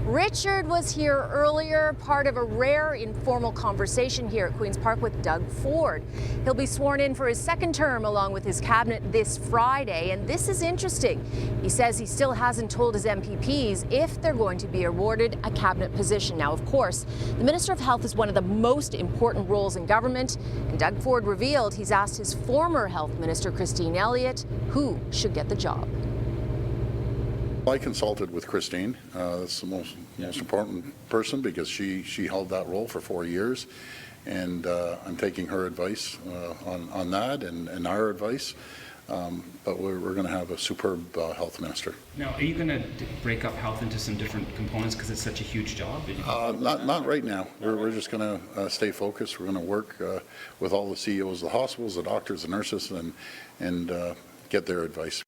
Richard was here earlier, part of a rare informal conversation here at Queen's Park with Doug Ford. He'll be sworn in for his second term along with his cabinet this Friday, and this is interesting. He says he still hasn't told his MPPs if they're going to be awarded a cabinet position. Now, of course, the Minister of Health is one of the most important roles in government, and Doug Ford revealed he's asked his former Health Minister, Christine Elliott, who should get the job. I consulted with Christine. That's the most important person because she held that role for 4 years, and I'm taking her advice on that and our advice. But we're going to have a superb health minister. Now, are you going to break up health into some different components because it's such a huge job? Not right now. We're just going to stay focused. We're going to work with all the CEOs of the hospitals, the doctors, the nurses, and get their advice.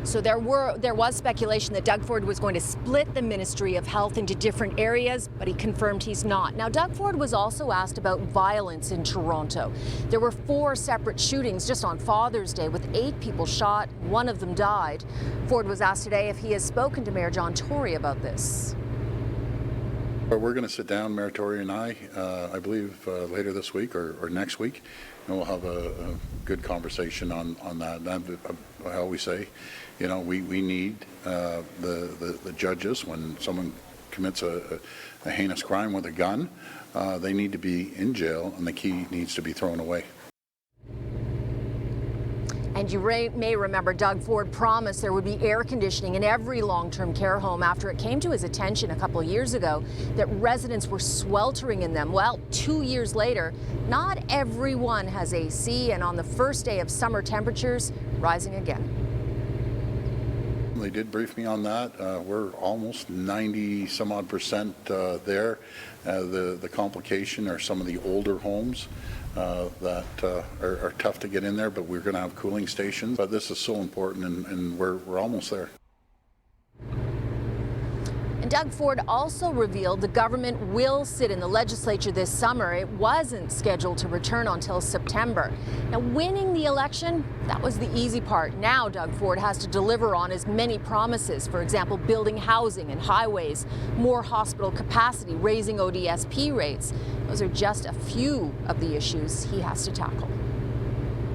So there was speculation that Doug Ford was going to split the Ministry of Health into different areas, but he confirmed he's not. Now, Doug Ford was also asked about violence in Toronto. There were 4 separate shootings just on Father's Day, with 8 people shot. 1 of them died. Ford was asked today if he has spoken to Mayor John Tory about this. We're going to sit down, Mayor Tory and I believe later this week or next week, and we'll have a good conversation on that. I always say, you know, we need the judges, when someone commits a heinous crime with a gun, they need to be in jail and the key needs to be thrown away. And you may remember Doug Ford promised there would be air conditioning in every long-term care home after it came to his attention a couple of years ago that residents were sweltering in them. Well, 2 years later, not everyone has AC, and on the first day of summer, temperatures rising again. They did brief me on that. We're almost 90-some-odd% there. The complication are some of the older homes that are tough to get in there, but we're going to have cooling stations. But this is so important, and we're almost there. And Doug Ford also revealed the government will sit in the legislature this summer. It wasn't scheduled to return until September. Now, winning the election, that was the easy part. Now Doug Ford has to deliver on his many promises. For example, building housing and highways, more hospital capacity, raising ODSP rates. Those are just a few of the issues he has to tackle.